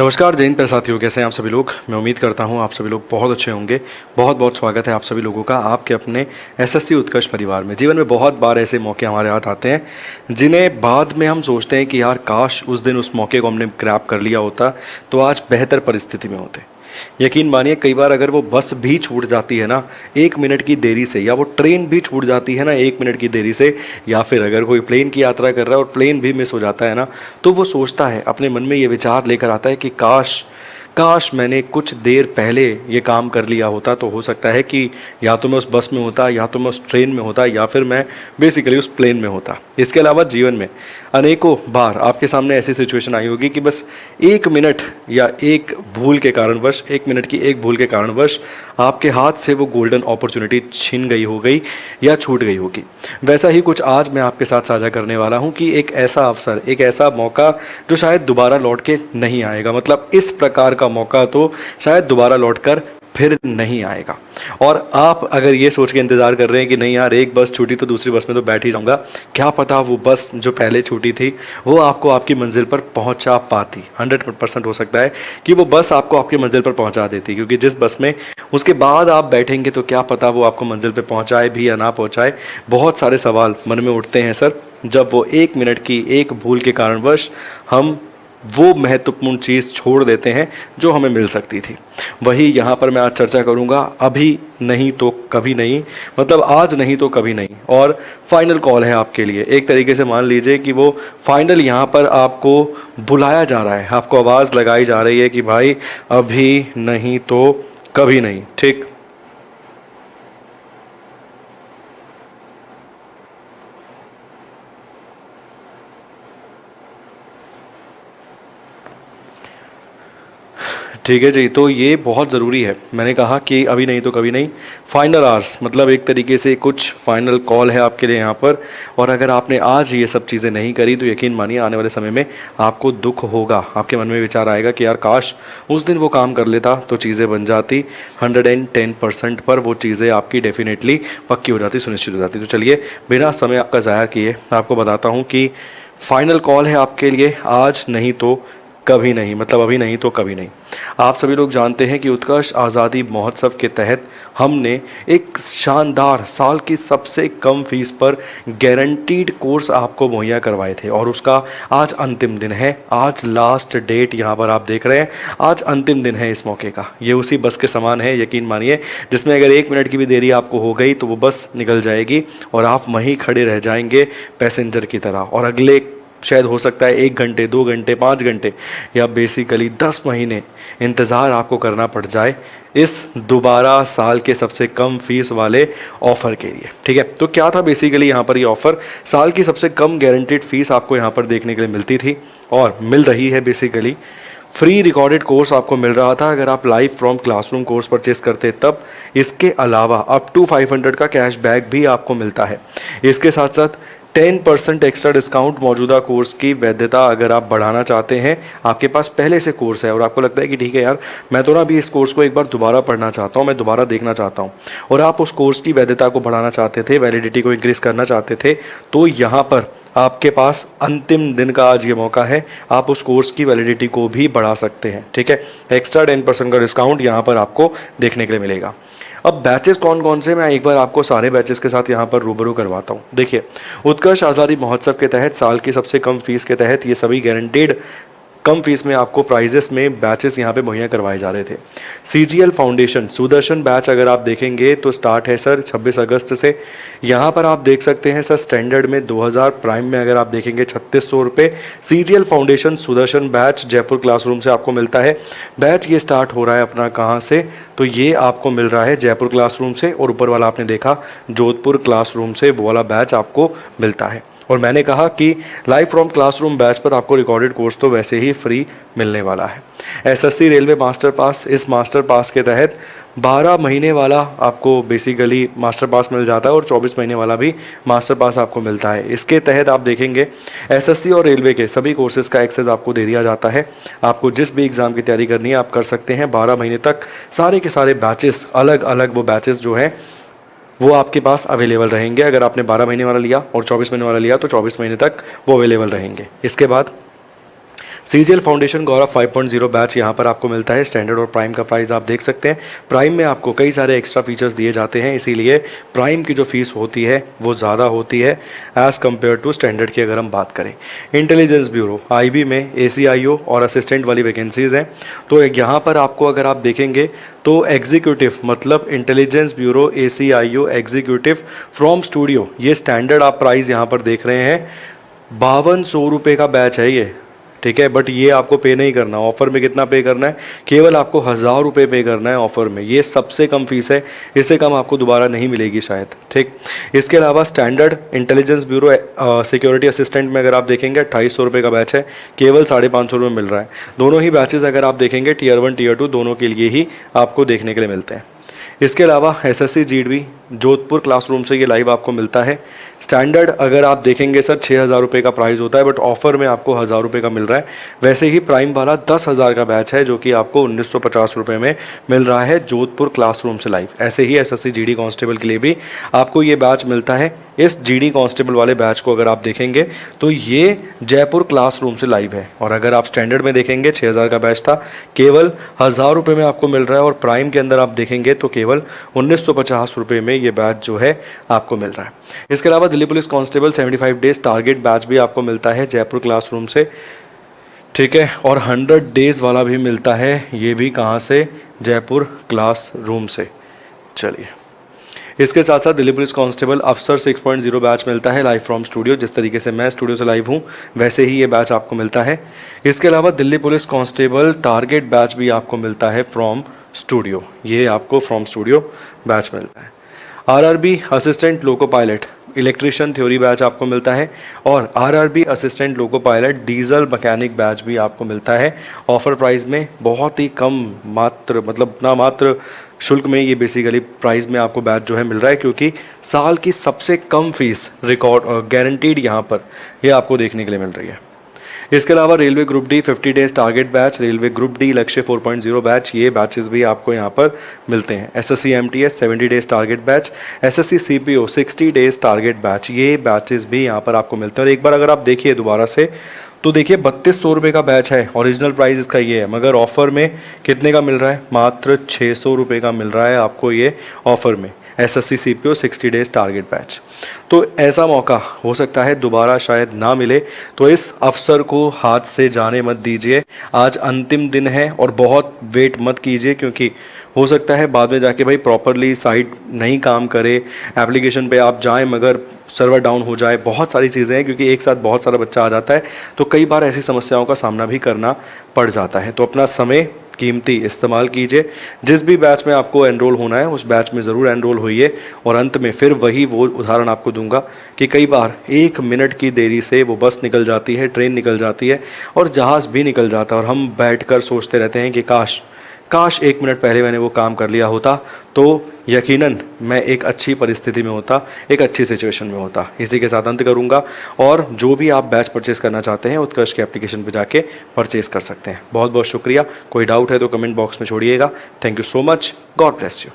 नमस्कार जैन प्यारे साथियों, कैसे हैं आप सभी लोग। मैं उम्मीद करता हूं आप सभी लोग बहुत अच्छे होंगे। बहुत बहुत स्वागत है आप सभी लोगों का आपके अपने एसएससी उत्कर्ष परिवार में। जीवन में बहुत बार ऐसे मौके हमारे हाथ आते हैं जिन्हें बाद में हम सोचते हैं कि यार काश उस दिन उस मौके को हमने ग्रैब कर लिया होता तो आज बेहतर परिस्थिति में होते। यकीन मानिए कई बार अगर वो बस भी छूट जाती है ना 1 मिनट की देरी से, या वो ट्रेन भी छूट जाती है ना 1 मिनट की देरी से, या फिर अगर कोई प्लेन की यात्रा कर रहा है और प्लेन भी मिस हो जाता है ना, तो वो सोचता है, अपने मन में ये विचार लेकर आता है कि काश काश मैंने कुछ देर पहले ये काम कर लिया होता तो हो सकता है कि या तो मैं उस बस में होता, या तो मैं उस ट्रेन में होता, या फिर मैं बेसिकली उस प्लेन में होता। इसके अलावा जीवन में अनेकों बार आपके सामने ऐसी सिचुएशन आई होगी कि बस 1 मिनट या एक भूल के कारणवश, 1 मिनट की एक भूल के कारणवश आपके हाथ से वो गोल्डन अपॉर्चुनिटी छिन गई हो गई या छूट गई होगी। वैसा ही कुछ आज मैं आपके साथ साझा करने वाला हूँ कि एक ऐसा अवसर, एक ऐसा मौका जो शायद दोबारा लौट के नहीं आएगा। मतलब इस प्रकार का मौका तो शायद दोबारा लौटकर फिर नहीं आएगा। और आप अगर ये सोच के इंतज़ार कर रहे हैं कि नहीं यार एक बस छूटी तो दूसरी बस में तो बैठ ही जाऊंगा, क्या पता वो बस जो पहले छूटी थी वो आपको आपकी मंजिल पर पहुंचा पाती। 100% हो सकता है कि वो बस आपको आपकी मंजिल पर पहुंचा देती, क्योंकि जिस बस में उसके बाद आप बैठेंगे तो क्या पता वो आपको मंजिल पर पहुंचाए भी या ना पहुंचाए। बहुत सारे सवाल मन में उठते हैं सर, जब वो 1 मिनट की एक भूल के कारणवश हम वो महत्वपूर्ण चीज़ छोड़ देते हैं जो हमें मिल सकती थी। वही यहाँ पर मैं आज चर्चा करूँगा, अभी नहीं तो कभी नहीं, मतलब आज नहीं तो कभी नहीं। और फाइनल कॉल है आपके लिए। एक तरीके से मान लीजिए कि वो फाइनल यहाँ पर आपको बुलाया जा रहा है, आपको आवाज़ लगाई जा रही है कि भाई अभी नहीं तो कभी नहीं। ठीक, ठीक है जी। तो ये बहुत ज़रूरी है। मैंने कहा कि अभी नहीं तो कभी नहीं, फाइनल आवर्स, मतलब एक तरीके से कुछ फाइनल कॉल है आपके लिए यहाँ पर। और अगर आपने आज ये सब चीज़ें नहीं करी तो यकीन मानिए आने वाले समय में आपको दुख होगा। आपके मन में विचार आएगा कि यार काश उस दिन वो काम कर लेता तो चीज़ें बन जाती। 110% पर वो चीज़ें आपकी डेफिनेटली पक्की हो जाती, सुनिश्चित हो जाती। तो चलिए बिना समय आपका ज़ाया किए आपको बताता हूँ कि फाइनल कॉल है आपके लिए, आज नहीं तो कभी नहीं, मतलब अभी नहीं तो कभी नहीं। आप सभी लोग जानते हैं कि उत्कर्ष आज़ादी महोत्सव के तहत हमने एक शानदार साल की सबसे कम फीस पर गारंटीड कोर्स आपको मुहैया करवाए थे, और उसका आज अंतिम दिन है। आज लास्ट डेट यहाँ पर आप देख रहे हैं, आज अंतिम दिन है इस मौके का। ये उसी बस के समान है, यकीन मानिए, जिसमें अगर 1 मिनट की भी देरी आपको हो गई तो वो बस निकल जाएगी और आप वहीं खड़े रह जाएंगे पैसेंजर की तरह। और अगले शायद हो सकता है 1 घंटे, 2 घंटे, 5 घंटे या बेसिकली 10 महीने इंतज़ार आपको करना पड़ जाए इस दोबारा साल के सबसे कम फीस वाले ऑफ़र के लिए। ठीक है, तो क्या था बेसिकली यहाँ पर ये ऑफ़र, साल की सबसे कम गारंटीड फीस आपको यहाँ पर देखने के लिए मिलती थी और मिल रही है। बेसिकली फ्री रिकॉर्डेड कोर्स आपको मिल रहा था अगर आप live from classroom course purchase करते तब। इसके अलावा अप टू 500 का कैशबैक भी आपको मिलता है। इसके साथ साथ 10% एक्स्ट्रा डिस्काउंट मौजूदा कोर्स की वैधता अगर आप बढ़ाना चाहते हैं, आपके पास पहले से कोर्स है और आपको लगता है कि ठीक है यार मैं तो ना अभी इस कोर्स को एक बार दोबारा पढ़ना चाहता हूँ, मैं दोबारा देखना चाहता हूँ, और आप उस कोर्स की वैधता को बढ़ाना चाहते थे, वैलिडिटी को इंक्रीज़ करना चाहते थे, तो यहाँ पर आपके पास अंतिम दिन का आज ये मौका है, आप उस कोर्स की वैलिडिटी को भी बढ़ा सकते हैं। ठीक है, एक्स्ट्रा 10% का डिस्काउंट यहाँ पर आपको देखने के लिए मिलेगा। अब बैचेस कौन कौन से, मैं एक बार आपको सारे बैचेस के साथ यहाँ पर रूबरू करवाता हूँ। देखिए, उत्कर्ष आज़ादी महोत्सव के तहत साल की सबसे कम फीस के तहत ये सभी गारंटेड कम फीस में आपको प्राइजेस में बैचेस यहाँ पे मुहैया करवाए जा रहे थे। CGL फाउंडेशन सुदर्शन बैच अगर आप देखेंगे तो स्टार्ट है सर 26 अगस्त से। यहाँ पर आप देख सकते हैं सर स्टैंडर्ड में 2000, प्राइम में अगर आप देखेंगे 3600 रुपये। CGL foundation Sudarshan batch Jaipur classroom से आपको मिलता है। बैच ये स्टार्ट हो रहा है अपना कहाँ से, तो ये आपको मिल रहा है जयपुर क्लासरूम से, और ऊपर वाला आपने देखा जोधपुर क्लासरूम से, वो वाला बैच आपको मिलता है। और मैंने कहा कि लाइव फ्रॉम क्लासरूम बैच पर आपको रिकॉर्डेड कोर्स तो वैसे ही फ्री मिलने वाला है। SSC रेलवे मास्टर पास, इस मास्टर पास के तहत 12 महीने वाला आपको बेसिकली मास्टर पास मिल जाता है और 24 महीने वाला भी मास्टर पास आपको मिलता है। इसके तहत आप देखेंगे SSC और रेलवे के सभी कोर्सेज का एक्सेस आपको दे दिया जाता है। आपको जिस भी एग्ज़ाम की तैयारी करनी है आप कर सकते हैं। 12 महीने तक सारे के सारे बैचेस, अलग अलग वो बैचेस जो हैं वो आपके पास अवेलेबल रहेंगे। अगर आपने 12 महीने वाला लिया और 24 महीने वाला लिया तो 24 महीने तक वो अवेलेबल रहेंगे। इसके बाद सीजीएल फाउंडेशन गौरव 5.0 बैच यहाँ पर आपको मिलता है। स्टैंडर्ड और प्राइम का प्राइस आप देख सकते हैं। प्राइम में आपको कई सारे एक्स्ट्रा फीचर्स दिए जाते हैं, इसीलिए प्राइम की जो फीस होती है वो ज़्यादा होती है एज़ कम्पेयर टू स्टैंडर्ड की अगर हम बात करें। इंटेलिजेंस ब्यूरो आईबी में ACIO और असिस्टेंट वाली वैकेंसीज़ हैं। तो यहाँ पर आपको अगर आप देखेंगे तो एग्जीक्यूटिव मतलब intelligence bureau ACIO executive from studio, ये स्टैंडर्ड आप प्राइस यहाँ पर देख रहे हैं। 5200 रुपये का बैच है ये, ठीक है। बट ये आपको पे नहीं करना। ऑफ़र में कितना पे करना है? केवल आपको 1000 रुपये पे करना है ऑफ़र में। ये सबसे कम फीस है, इससे कम आपको दोबारा नहीं मिलेगी शायद, ठीक। इसके अलावा standard intelligence bureau security assistant में अगर आप देखेंगे 2800 रुपये का बैच है, केवल 550 रुपये मिल रहा है। दोनों ही बैचेज़ अगर आप देखेंगे Tier 1 Tier 2 दोनों के लिए ही आपको देखने के लिए मिलते हैं। इसके अलावा SSC GDB जोधपुर क्लासरूम से ये लाइव आपको मिलता है। स्टैंडर्ड अगर आप देखेंगे सर 6000 रुपये का प्राइस होता है, बट ऑफर में आपको 1000 रुपये का मिल रहा है। वैसे ही प्राइम वाला 10,000 का बैच है जो कि आपको 1950 रुपये में मिल रहा है जोधपुर क्लासरूम से लाइव। ऐसे ही SSC GD कांस्टेबल के लिए भी आपको ये बैच मिलता है। इस GD कांस्टेबल वाले बैच को अगर आप देखेंगे तो ये जयपुर क्लासरूम से लाइव है। और अगर आप स्टैंडर्ड में देखेंगे 6000 का बैच था, केवल 1000 रुपये में आपको मिल रहा है। और प्राइम के अंदर आप देखेंगे तो केवल 1950 रुपये में ये बैच जो है आपको मिल रहा है। इसके अलावा Delhi police constable 75 days target batch भी आपको मिलता है जयपुर क्लासरूम से, ठीक है। और 100 डेज़ वाला भी मिलता है, ये भी कहाँ से? जयपुर क्लासरूम से। चलिए, इसके साथ साथ दिल्ली पुलिस कांस्टेबल अफसर 6.0 बैच मिलता है लाइव फ्रॉम स्टूडियो। जिस तरीके से मैं स्टूडियो से लाइव हूँ वैसे ही ये बैच आपको मिलता है। इसके अलावा Delhi police constable target batch भी आपको मिलता है फ्रॉम स्टूडियो, ये आपको फ्रॉम स्टूडियो बैच मिलता है। RRB assistant loco pilot electrician theory batch आपको मिलता है। और RRB assistant loco pilot diesel mechanic batch भी आपको मिलता है ऑफर प्राइस में। बहुत ही कम मात्र मतलब ना मात्र शुल्क में ये बेसिकली प्राइस में आपको बैच जो है मिल रहा है, क्योंकि साल की सबसे कम फीस रिकॉर्ड गारंटीड यहाँ पर ये आपको देखने के लिए मिल रही है। इसके अलावा railway group D 50 days target batch, railway group D लक्ष्य 4.0 बैच, ये बैचेस भी आपको यहाँ पर मिलते हैं। SSC MTS 70 days target batch, SSC CPO 60 days target batch, ये बैचेस भी यहाँ पर आपको मिलते हैं। और एक बार अगर आप देखिए दोबारा से तो देखिए 3200 रुपये का बैच है, ओरिजिनल प्राइस इसका ये है, मगर ऑफ़र में कितने का मिल रहा है? मात्र 600 रुपये का मिल रहा है आपको ये ऑफ़र में। SSC CPO 60 days target batch. तो ऐसा मौका हो सकता है दोबारा शायद ना मिले, तो इस अवसर को हाथ से जाने मत दीजिए। आज अंतिम दिन है और बहुत वेट मत कीजिए, क्योंकि हो सकता है बाद में जाके भाई प्रॉपरली साइट नहीं काम करे, एप्लीकेशन पे आप जाएं मगर सर्वर डाउन हो जाए, बहुत सारी चीज़ें हैं, क्योंकि एक साथ बहुत सारा बच्चा आ जाता है तो कई बार ऐसी समस्याओं का सामना भी करना पड़ जाता है। तो अपना समय कीमती इस्तेमाल कीजिए। जिस भी बैच में आपको एनरोल होना है उस बैच में ज़रूर एनरोल होइए। और अंत में फिर वही वो उदाहरण आपको दूंगा कि कई बार 1 मिनट की देरी से वो बस निकल जाती है, ट्रेन निकल जाती है और जहाज़ भी निकल जाता है, और हम बैठकर सोचते रहते हैं कि काश 1 मिनट पहले मैंने वो काम कर लिया होता तो यकीनन मैं एक अच्छी परिस्थिति में होता, एक अच्छी सिचुएशन में होता। इसी के साथ अंत करूंगा। और जो भी आप बैच परचेस करना चाहते हैं उत्कर्ष के एप्लीकेशन पे जाके परचेस कर सकते हैं। बहुत बहुत शुक्रिया। कोई डाउट है तो कमेंट बॉक्स में छोड़िएगा। Thank you so much. God bless you.